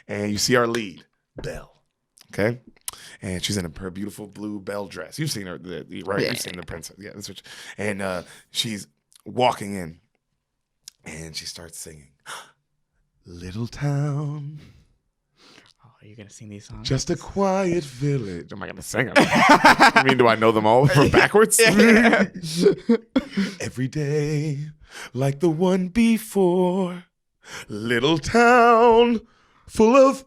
And you see our lead, Belle. Okay? And she's in her beautiful blue Belle dress. You've seen her, right? Yeah. You've seen the princess. Yeah, that's what and she's walking in and she starts singing, Little town, Oh, are you gonna sing these songs? just a quiet village. Am I gonna sing them? I mean, do I know them all from backwards? Every day, like the one before, little town full of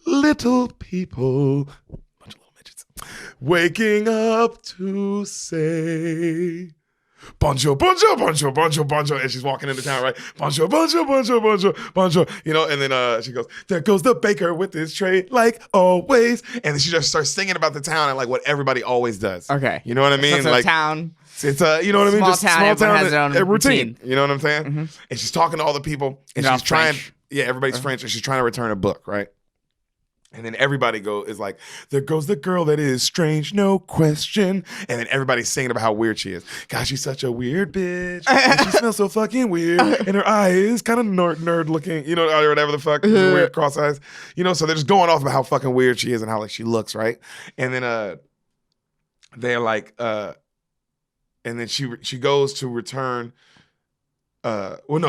little people, bunch of little midgets, waking up to say, bonjour, bonjour, bonjour, bonjour, bonjour. And she's walking into town, right? Bonjour, bonjour, bonjour, bonjour, bonjour. You know, and then she goes, there goes the baker with his tray, like always. And then she just starts singing about the town and like what everybody always does. Okay. You know what I mean? So it's a like town. It's you know what I mean? Small Just town, small everyone town, has their own a routine. routine. You know what I'm saying? Mm-hmm. And she's talking to all the people, and They're all she's trying. French. Yeah, everybody's French, and she's trying to return a book, right? And then everybody is like, there goes the girl that is strange, no question. And then everybody's singing about how weird she is. God, she's such a weird bitch. And she smells so fucking weird. And her eye is kind of nerd looking, you know, or whatever the fuck, weird cross eyes. You know, so they're just going off about how fucking weird she is and how like she looks, right? And then they're like, and then she goes to return.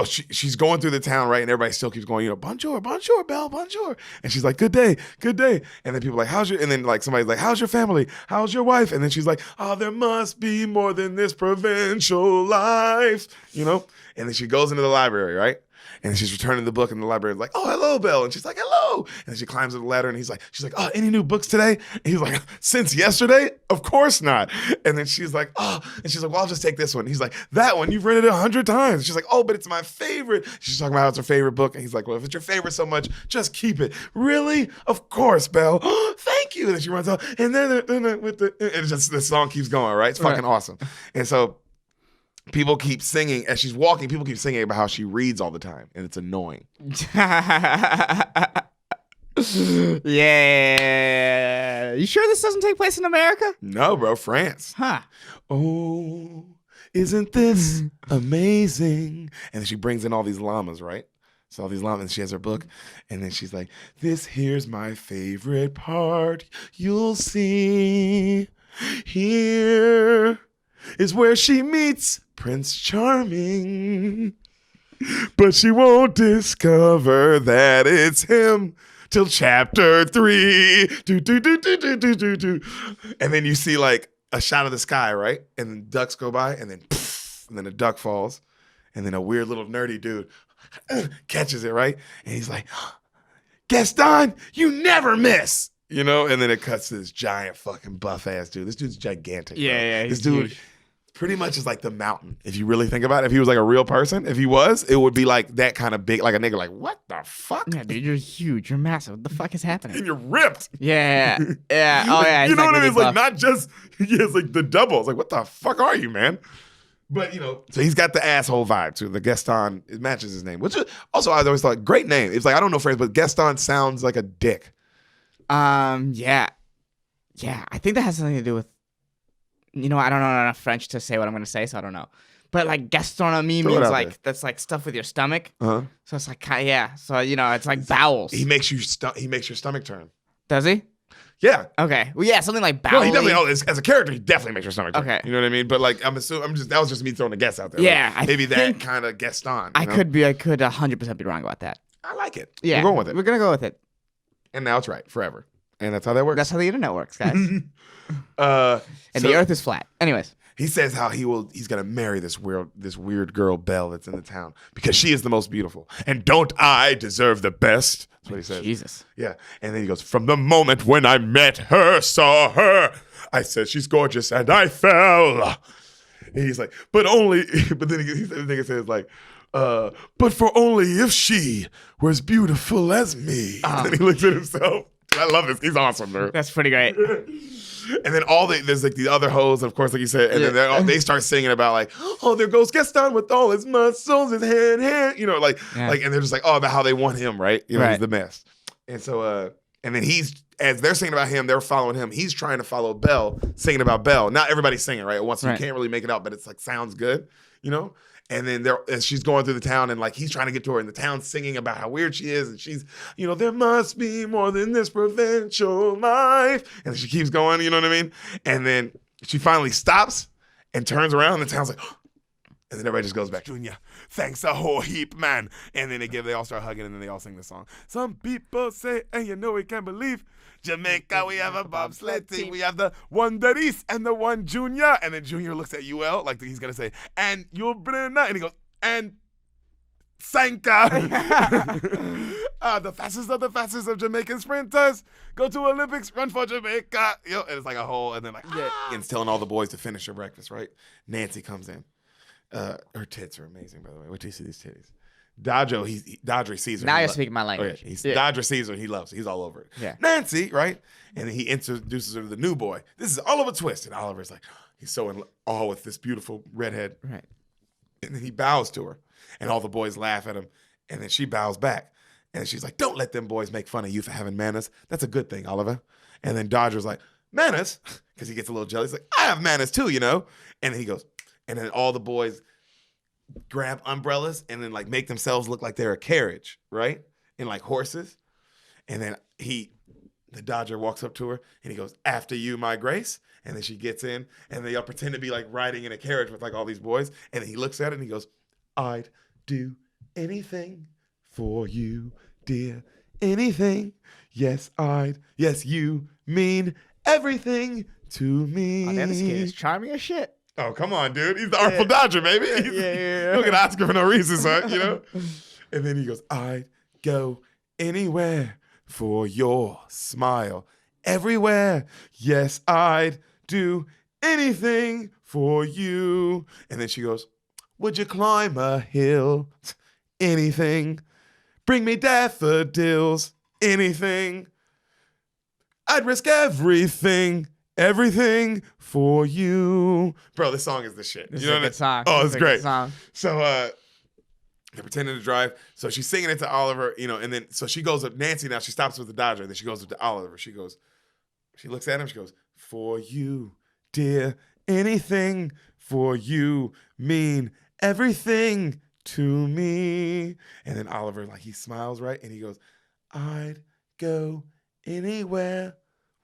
She's going through the town, right? And everybody still keeps going, you know, bonjour, bonjour, Belle, bonjour. And she's like, good day, good day. And then people are like, and then like somebody's like, how's your family? How's your wife? And then she's like, oh, there must be more than this provincial life, you know? And then she goes into the library, right? And she's returning the book, and the library's like, oh, hello, Belle. And she's like, hello. And she climbs up the ladder, and she's like, oh, any new books today? And he's like, since yesterday? Of course not. And then she's like, oh, and she's like, well, I'll just take this one. And he's like, that one, you've read it 100 times. And she's like, oh, but it's my favorite. She's talking about how it's her favorite book. And he's like, well, if it's your favorite so much, just keep it. Really? Of course, Belle. Oh, thank you. And then she runs out, and then with and just the song keeps going, right? It's fucking awesome. And so people keep singing as she's walking. People keep singing about how she reads all the time, and it's annoying. Yeah. You sure this doesn't take place in America? No, bro, France. Huh. Oh, isn't this amazing? And then she brings in all these llamas, right? So all these llamas, and she has her book, and then she's like, this here's my favorite part. You'll see. Here is where she meets Prince Charming, but she won't discover that it's him till chapter 3. And then you see like a shot of the sky, right? And then ducks go by, and then poof, and then a duck falls, and then a weird little nerdy dude catches it, right? And he's like, Gaston, you never miss. You know, and then it cuts to this giant fucking buff ass dude. This dude's gigantic. Yeah, bro. yeah. This dude pretty much is like the Mountain. If you really think about it, if he was like a real person, if he was, it would be like that kind of big, like a nigga. Like, what the fuck? Yeah, dude, you're huge. You're massive. What the fuck is happening? And you're ripped. Yeah, yeah. Oh yeah. You know what I mean? It's really like not just he has like the double. It's like, what the fuck are you, man? But you know, so he's got the asshole vibe too. The Gaston, it matches his name. Which is, also I always thought great name. It's like I don't know French, but Gaston sounds like a dick. Yeah. Yeah, I think that has something to do with, you know, I don't know enough French to say what I'm going to say, so I don't know. But like gastronomie means like, that's like stuff with your stomach. Uh-huh. So it's like, yeah. So, you know, it's like bowels. He makes your stomach turn. Does he? Yeah. Okay. Well, yeah, something like bowel. Well, he definitely, as a character, he definitely makes your stomach turn. Okay. You know what I mean? But like, that was just me throwing a guess out there. Yeah. Like, maybe that kind of Gaston. I could 100% be wrong about that. I like it. Yeah. We're going with it. We're going to go with it. And now it's right forever. And that's how that works. That's how the internet works, guys. And so the earth is flat. Anyways. He says how he's gonna marry this weird girl Belle that's in the town because she is the most beautiful. And don't I deserve the best? That's what he says. Jesus. Yeah. And then he goes, from the moment when I saw her, I said she's gorgeous and I fell. And he's like, but then he says like, but for only if she were as beautiful as me. And then he looks at himself. I love this. He's awesome, bro. That's pretty great. And then there's like the other hoes, of course, like you said, and then they start singing about like, oh, there goes Gaston with all his muscles, his hand, you know, like, and they're just like, oh, about how they want him, right? You know, he's the best. And so, and then as they're singing about him, they're following him. He's trying to follow Belle, singing about Belle. Not everybody's singing, right? Once you can't really make it out, but it's like sounds good, you know. And then and she's going through the town, and like he's trying to get to her, and the town's singing about how weird she is, and she's, there must be more than this provincial life, and she keeps going, you know what I mean? And then she finally stops and turns around, and the town's like, and then everybody just goes back. Junior, thanks a whole heap, man. And then they all start hugging, and then they all sing the song. Some people say, and we can't believe, Jamaica, we have a bobsled team. We have the one Deric and the one Junior. And then Junior looks at UL like he's going to say, and you'll bring and he goes, and Sanka. The fastest of Jamaican sprinters. Go to Olympics, run for Jamaica. And it's like a whole, and then like, and it's telling all the boys to finish their breakfast, right? Nancy comes in. Her tits are amazing, by the way. Wait till you see these titties. Dodger sees her. Now you're speaking my language. Dodger sees her and he loves her. He's all over it. Yeah. Nancy, right? And then he introduces her to the new boy. This is Oliver Twist. And Oliver's like, he's so in awe with this beautiful redhead. Right. And then he bows to her. And all the boys laugh at him. And then she bows back. And she's like, don't let them boys make fun of you for having manners. That's a good thing, Oliver. And then Dodger's like, manners? Because he gets a little jealous. He's like, I have manners too, And then he goes, and then all the boys grab umbrellas and then like make themselves look like they're a carriage, right? And like horses. And then the Dodger walks up to her and he goes, after you, my grace. And then she gets in and they all pretend to be like riding in a carriage with like all these boys. And then he looks at it and he goes, I'd do anything for you, dear. Anything. Yes, yes, you mean everything to me. Oh, man, this kid is charming as shit. Oh, come on, dude. He's the Artful Dodger, baby. Yeah. Look at Oscar for no reason, son, And then he goes, I'd go anywhere for your smile. Everywhere. Yes, I'd do anything for you. And then she goes, would you climb a hill? Anything. Bring me daffodils. Anything. I'd risk everything. Everything for you. Bro, this song is the shit. This is a good song. Oh, it's great. Song. So they're pretending to drive. So she's singing it to Oliver, and then so she goes up, Nancy now, she stops with the Dodger, then she goes up to Oliver. She looks at him, she goes, for you, dear, anything for you mean everything to me. And then Oliver, like he smiles, right? And he goes, I'd go anywhere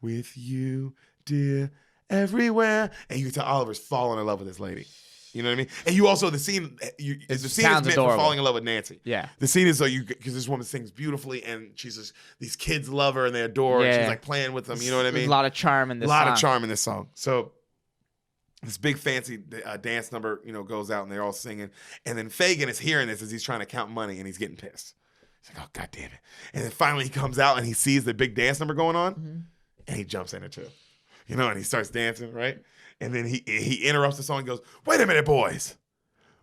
with you, dear, everywhere. And you can tell Oliver's falling in love with this lady. You know what I mean? And you also, the scene is meant for falling in love with Nancy. Yeah. The scene is because this woman sings beautifully and she's just, these kids love her and they adore her. And she's like playing with them. You know what I mean? There's a lot of charm in this song. A lot of charm in this song. So this big fancy dance number, goes out and they're all singing. And then Fagin is hearing this as he's trying to count money and he's getting pissed. He's like, oh, God damn it. And then finally he comes out and he sees the big dance number going on and he jumps in it too. And he starts dancing, right? And then he interrupts the song and goes, wait a minute, boys.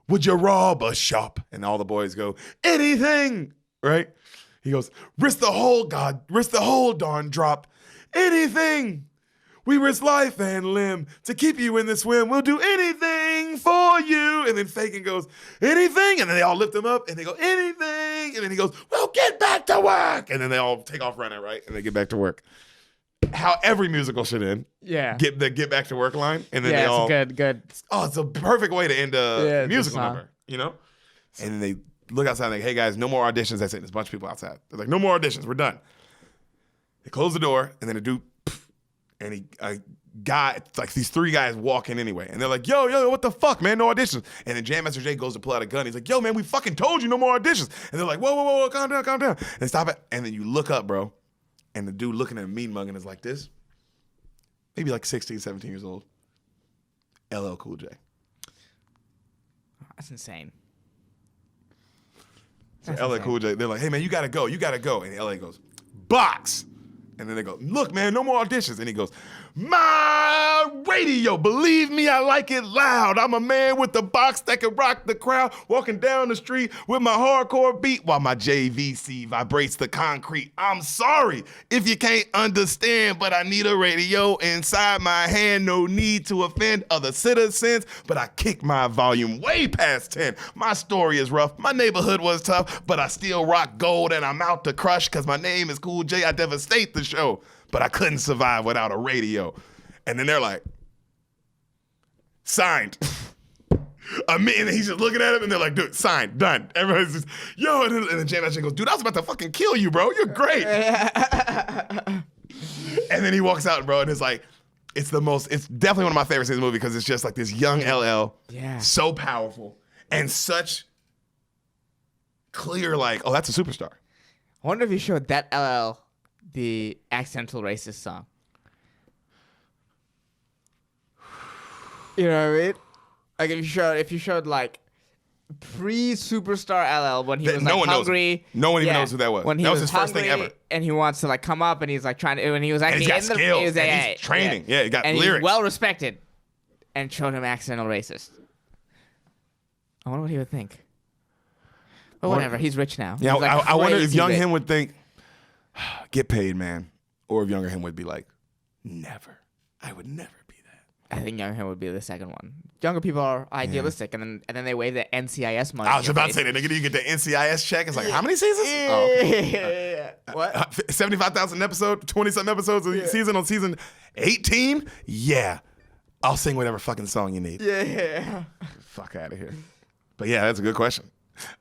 Would you rob a shop? And all the boys go, anything, right? He goes, risk the whole darn drop. Anything. We risk life and limb to keep you in the swim. We'll do anything for you. And then Fagin goes, anything. And then they all lift him up and they go, anything. And then he goes, well, get back to work. And then they all take off running, right? And they get back to work. How every musical should end. Yeah. Get the get back to work line. And then they all. Good. Oh, it's a perfect way to end a musical number, And then they look outside and they, hey guys, no more auditions. That's it. There's a bunch of people outside. They're like, no more auditions. We're done. They close the door and then a dude, and like these three guys walk in anyway. And they're like, yo, what the fuck, man? No auditions. And then Jam Master Jay goes to pull out a gun. He's like, yo, man, we fucking told you no more auditions. And they're like, whoa, calm down. And they stop it. And then you look up, bro. And the dude looking at a mean mugging is like this. Maybe like 16, 17 years old. LL Cool J. That's insane. So LL Cool J, they're like, hey man, you gotta go. And LA goes, box. And then they go, look, man, no more auditions. And he goes, my radio, believe me, I like it loud. I'm a man with the box that can rock the crowd, walking down the street with my hardcore beat while my JVC vibrates the concrete. I'm sorry if you can't understand, but I need a radio inside my hand. No need to offend other citizens, but I kick my volume way past 10. My story is rough. My neighborhood was tough, but I still rock gold and I'm out to crush because my name is Cool J. I devastate the show, but I couldn't survive without a radio. And then they're like, signed. And he's just looking at him, and they're like, dude, sign, done. Everybody's just, yo. And then Janet goes, dude, I was about to fucking kill you, bro. You're great. And then he walks out, bro, and it's like, it's definitely one of my favorites in the movie because it's just like this young LL, so powerful, and such clear, like, oh, that's a superstar. I wonder if you showed that LL the accidental racist song. You know what I mean? Like if you showed like pre-superstar LL when he was like hungry. No one even knows who that was. When he that was his first thing ever. And he wants to like come up and he's like trying to, when he was actually and he's got skills. He's training. Yeah, he got and lyrics. He's well respected. And showed him accidental racist. I wonder what he would think. But whatever, he's rich now. Yeah, like I wonder if young him would think, get paid, man. Or if younger him would be like, never. I would never be that. I think younger him would be the second one. Younger people are idealistic, and then they wave the NCIS money. I was about to say that, nigga, do you get the NCIS check? It's like, how many seasons? What? 75,000 episodes, 20-something episodes a season on season 18? Yeah. I'll sing whatever fucking song you need. Yeah. Fuck out of here. But yeah, that's a good question.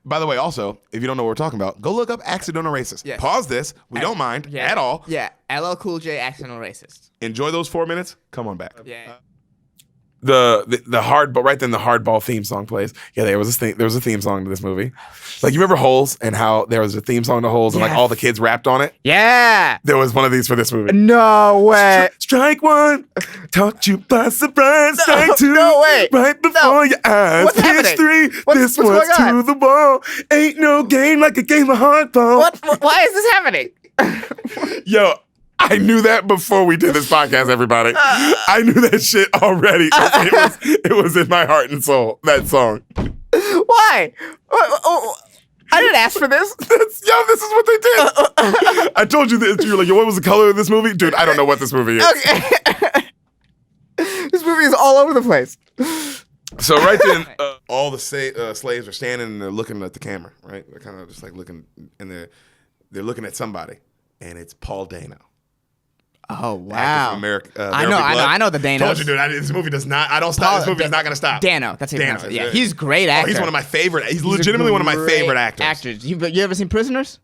By the way, also, if you don't know what we're talking about, go look up Accidental Racist. Yes. Pause this. We don't mind at all. Yeah. LL Cool J, Accidental Racist. Enjoy those 4 minutes. Come on back. Yeah. The hard, but right then the hardball theme song plays. Yeah, there was a theme song to this movie. Like, you remember Holes and how there was a theme song to Holes and like all the kids rapped on it? Yeah. There was one of these for this movie. No way. Strike one, caught you by surprise. Strike two, no way. right before your eyes. What's Pitch happening? three, this one's to the ball. Ain't no game like a game of hardball. Why is this happening? Yo, I knew that before we did this podcast, everybody. I knew that shit already. It was in my heart and soul, that song. Why? I didn't ask for this. This is what they did. I told you this. You were like, yo, what was the color of this movie? Dude, I don't know what this movie is. Okay. This movie is all over the place. So right then, all the slaves are standing and they're looking at the camera, right? They're kind of just like looking, and they're looking at somebody, and it's Paul Dano. Oh wow! I know the Dano. Told you, dude. This movie does not. I don't stop. This movie is not going to stop. Dano, that's Dano. Yeah, he's a great actor. He's one of my favorite. He's legitimately one of my favorite actors. You ever seen Prisoners?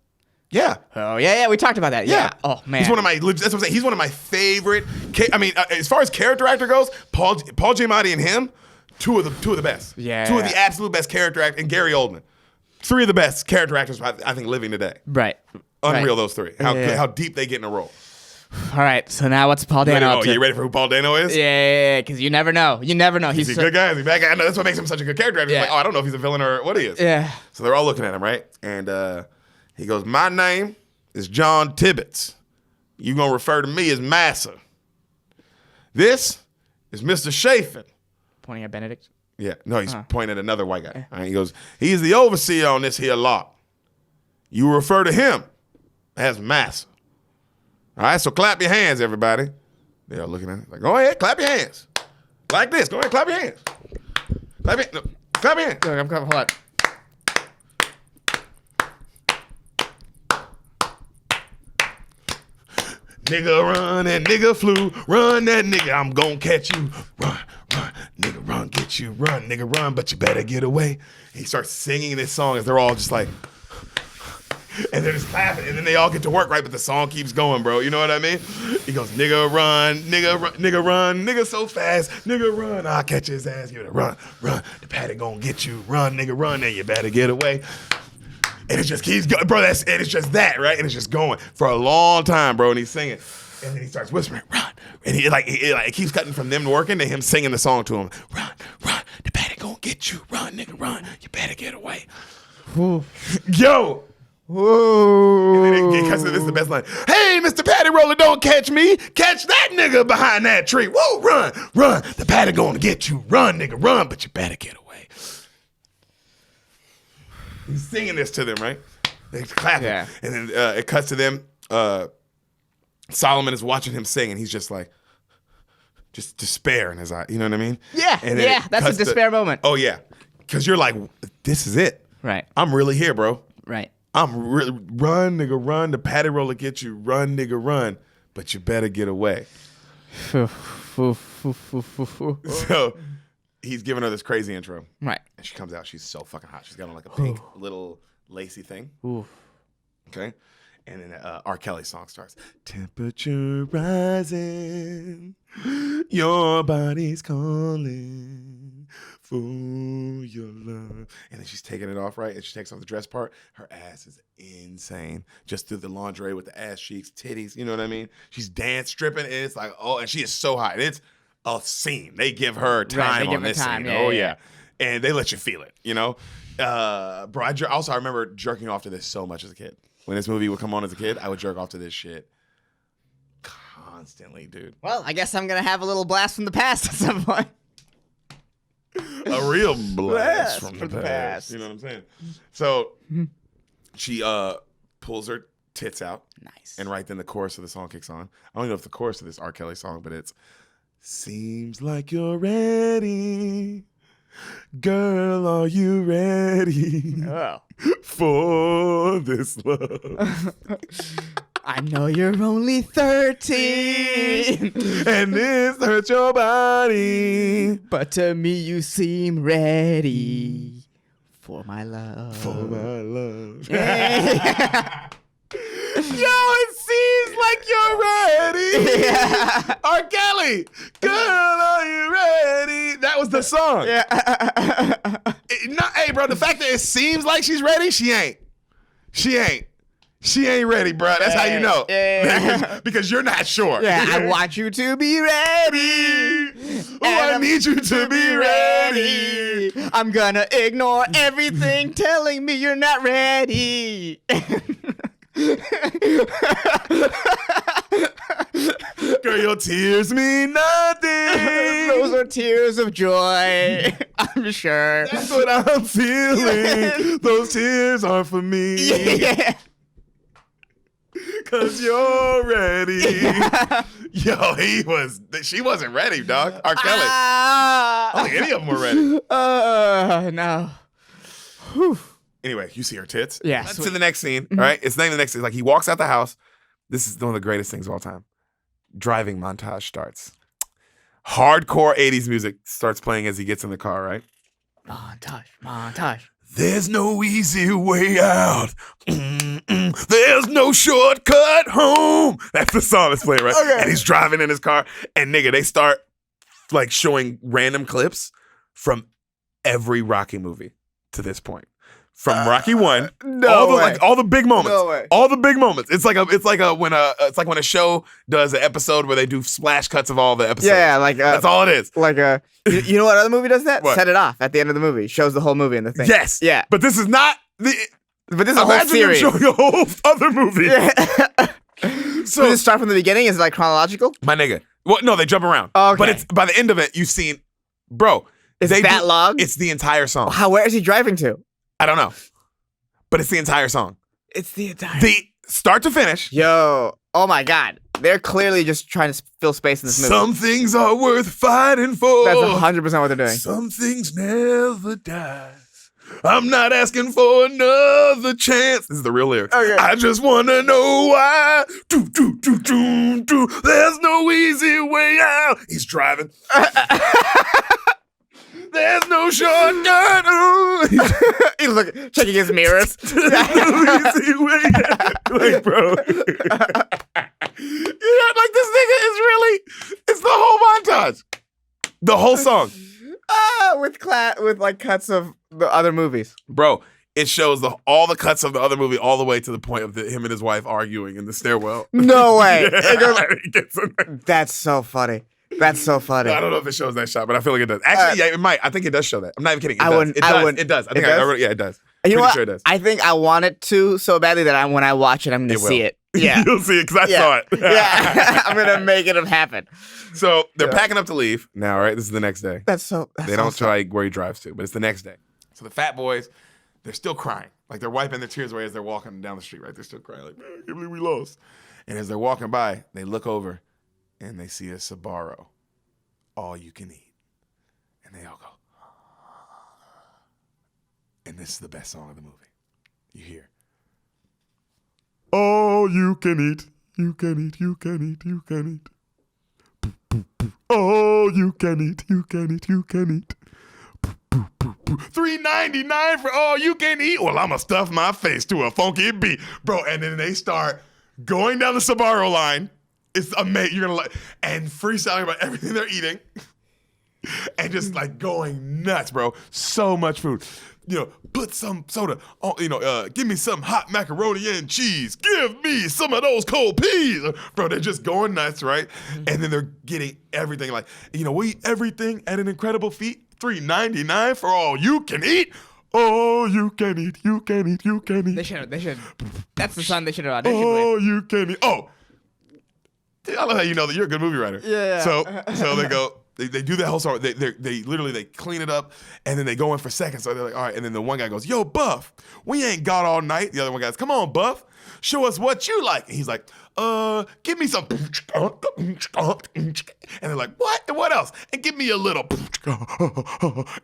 Yeah. Oh yeah. We talked about that. Yeah. Oh man. He's one of my. That's what I'm saying. He's one of my favorite. I mean, as far as character actor goes, Paul Giamatti and him, two of the best. Yeah. Two of the absolute best character actors, and Gary Oldman, three of the best character actors I think living today. Right. Unreal, those three. How deep they get in a role. All right, so now what's Paul Dano up to? You ready for who Paul Dano is? Yeah, because you never know. He's a good guy. Is he a bad guy? I know that's what makes him such a good character. Yeah. Like, I don't know if he's a villain or what he is. Yeah. So they're all looking at him, right? And he goes, my name is John Tibbetts. You gonna refer to me as Massa. This is Mr. Chafin. Pointing at Benedict? Yeah. No, he's pointing at another white guy. Right? He goes, he's the overseer on this here lot. You refer to him as Massa. All right, so clap your hands, everybody. They're all looking at it like, go ahead, clap your hands. Like this. Go ahead, clap your hands. Clap your hands. I'm coming. Hold on. Nigga run, that nigga flew. Run, that nigga, I'm gonna catch you. Run, nigga run, get you. Run, nigga run, but you better get away. He starts singing this song as they're all just like, and they're just clapping, and then they all get to work, right? But the song keeps going, bro. You know what I mean? He goes, nigga run, nigga so fast, nigga run. I'll catch his ass. You better run. The paddock gonna get you. Run, nigga run, and you better get away. And it just keeps going, bro. And it's just that, right? And it's just going for a long time, bro. And he's singing, and then he starts whispering, run. And it keeps cutting from them working to him singing the song to him. Run, the paddock gonna get you. Run, nigga run. You better get away. Yo. Whoa. And then this is the best line. Hey, Mr. Patty Roller, don't catch me. Catch that nigga behind that tree. Whoa, run. The Patty gonna get you. Run, nigga, run, but you better get away. He's singing this to them, right? They're clapping. Yeah. And then it cuts to them. Solomon is watching him sing, and he's just like, just despair in his eye. You know what I mean? Yeah, that's a despair moment. Oh, yeah. Because you're like, this is it. Right. I'm really here, bro. Right. Run, nigga, run. The Patty Roller get you. Run, nigga, run. But you better get away. So he's giving her this crazy intro. Right. And she comes out. She's so fucking hot. She's got on like a pink little lacy thing. Ooh. Okay. And then R. Kelly song starts. Temperature rising, your body's calling for your love. And then she's taking it off, right? And she takes off the dress part. Her ass is insane. Just through the lingerie with the ass cheeks, titties. You know what I mean? She's stripping, and it's like, and she is so hot. And it's a scene. They give her time on this scene. Yeah. And they let you feel it, you know? Bro, I remember jerking off to this so much as a kid. When this movie would come on as a kid, I would jerk off to this shit constantly, dude. Well, I guess I'm going to have a little blast from the past at some point. A real blast from the past. You know what I'm saying? So she pulls her tits out. Nice. And right then the chorus of the song kicks on. I don't know if the chorus of this R. Kelly song, but it's, seems like you're ready. Girl, are you ready for this love? I know you're only 13 and this hurts your body, but to me you seem ready for my love. For my love. Yo, it seems like you're ready. Yeah. R. Kelly, girl, are you ready? That was the song. Yeah. Hey, bro, the fact that it seems like she's ready, she ain't. She ain't ready, bro. That's how you know. Because you're not sure. Yeah, I want you to be ready. I need you to be ready. I'm gonna ignore everything telling me you're not ready. Girl, your tears mean nothing. Those are tears of joy, I'm sure. That's what I'm feeling. Those tears are for me. Yeah. Cause you're ready. Yo, she wasn't ready, dog. R. Kelly. I don't think any of them were ready. No. Whew. Anyway, you see her tits. Yeah. That's to the next scene, all right? It's not the next scene. Like, he walks out the house. This is one of the greatest things of all time. Driving montage starts. Hardcore 80s music starts playing as he gets in the car, right? Montage. There's no easy way out. There's no shortcut home. That's the song that's playing, right? Okay. And he's driving in his car. And nigga, they start like showing random clips from every Rocky movie to this point. From Rocky 1, all the big moments. No way. All the big moments. It's like when a show does an episode where they do splash cuts of all the episodes. Yeah, like that's all it is. Like you know what other movie does that? What? Set It Off at the end of the movie. Shows the whole movie in the thing. Yes. Yeah. But this is not the. But this is a whole Imagine them series. showing a whole other movie. Yeah. So Does it start from the beginning? Is it like chronological? my nigga. Well, no, they jump around. Okay. But it's by the end of it, you've seen, bro. Is it that long? It's the entire song. Where is he driving to? I don't know, but it's the entire song. It's the entire. The start to finish. Yo. Oh my God. They're clearly just trying to fill space in this movie. Some things are worth fighting for. That's 100% what they're doing. Some things never die. I'm not asking for another chance. This is the real lyrics. Okay. I just want to know why. Do, do, do, do, do. There's no easy way out. He's driving. There's no shortcut. He's looking, checking his mirrors. There's no easy way out. Like, bro. Yeah, like this nigga is really, it's the whole montage. The whole song. With like cuts of the other movies. Bro, it shows all the cuts of the other movie all the way to the point of him and his wife arguing in the stairwell. No way. Yeah, It goes- he gets in there. That's so funny. That's so funny. I don't know if it shows that shot, but I feel like it does. Actually, yeah, it might. I think it does show that. I'm not even kidding. It I does. wouldn't- It I does. wouldn't- It does. I think it does? yeah, it does. You know Pretty what? sure it does. I think I want it to so badly that when I watch it, I'm going to see it. Yeah. You'll see it because I saw it. Yeah. I'm going to make it happen. So they're packing up to leave now, right? This is the next day. That's They don't awesome. tell like where he drives to, but it's the next day. So the fat boys, they're still crying. Like they're wiping their tears away as they're walking down the street, right? They're still crying like, man, I can't believe we lost. And as they're walking by, they look over and they see a Sbarro, all you can eat. And they all go, and this is the best song of the movie. You hear, all you can eat, you can eat, you can eat, you can eat. All you can eat, you can eat, you can eat. $3.99 for all you can eat. Well, I'ma stuff my face to a funky beat, bro. And then they start going down the Sbarro line. It's amazing. You're gonna like and freestyling about everything they're eating, and just like going nuts, bro. So much food. Put some soda on, give me some hot macaroni and cheese. Give me some of those cold peas. Bro, they're just going nuts, right? And then they're getting everything like, we eat everything at an incredible feat. $3.99 for all you can eat. Oh, you can eat, you can eat, you can eat. They should. That's the song they should have auditioned Oh, with. you can eat. Oh, I love how you know that you're a good movie writer. Yeah. So they go. They do that whole song. They literally clean it up and then they go in for seconds. So they're like, all right. And then the one guy goes, yo, Buff, we ain't got all night. The other one goes, come on, Buff, show us what you like. And he's like, give me some. And they're like, what? And what else? And give me a little.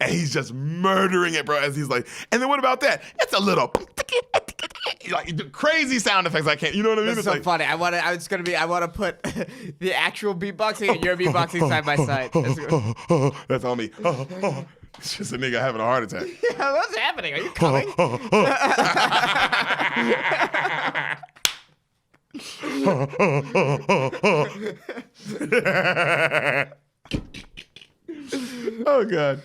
And he's just murdering it, bro. As he's like, and then what about that? It's a little. Like crazy sound effects. I can't. You know what I mean? That's so funny. I want to put the actual beatboxing and your beatboxing side by side. That's on me. It's just a nigga having a heart attack. Yeah, what's happening? Are you coming? Oh God.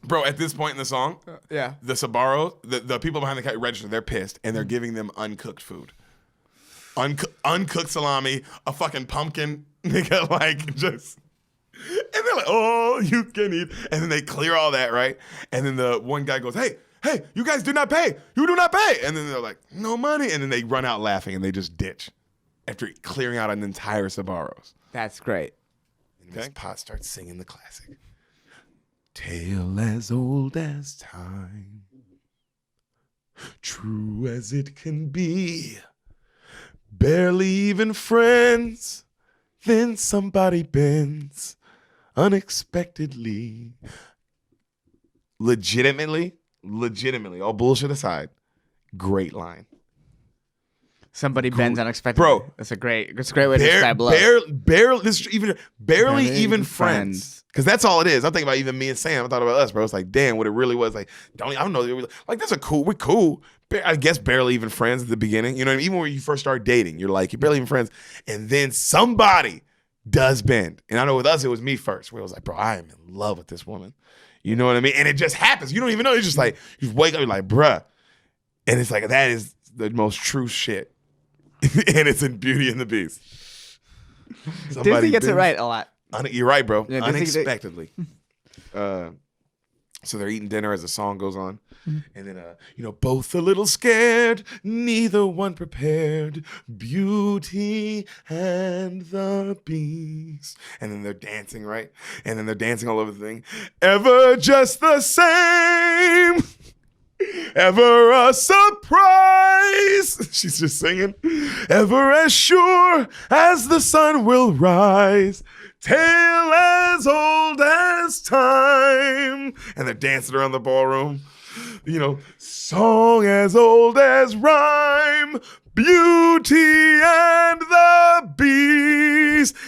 Bro, at this point in the song, yeah, the Sbarro, the people behind the register, they're pissed, and they're giving them uncooked food. Uncooked salami, a fucking pumpkin, nigga, like just. And they're like, oh, you can eat. And then they clear all that, right? And then the one guy goes, hey, you guys do not pay. You do not pay. And then they're like, no money. And then they run out laughing, and they just ditch after clearing out an entire Sbarro's. That's great. And Miss Pot starts singing the classic. Tale as old as time, true as it can be, barely even friends, then somebody bends unexpectedly. Legitimately, all bullshit aside, great line. Somebody bends unexpectedly. Bro, that's a great way to describe love. Barely even friends. Because that's all it is. I'm thinking about even me and Sam. I thought about us, bro. It's like, damn, what it really was. Like, I don't know. Like, that's we're cool. I guess barely even friends at the beginning. You know what I mean? Even when you first start dating, you're barely even friends. And then somebody does bend. And I know with us, it was me first. Where I was like, bro, I am in love with this woman. You know what I mean? And it just happens. You don't even know. It's just like, you wake up, you're like, bruh. And it's like, that is the most true shit. And it's in Beauty and the Beast. Disney gets it right a lot. You're right, bro. Yeah, unexpectedly. So they're eating dinner as the song goes on. And then, both a little scared, neither one prepared. Beauty and the Beast. And then they're dancing, right? And then they're dancing all over the thing. Ever just the same. Ever a surprise. She's just singing. Ever as sure as the sun will rise. Tale as old as time. And they're dancing around the ballroom. Song as old as rhyme. Beauty and the Beast.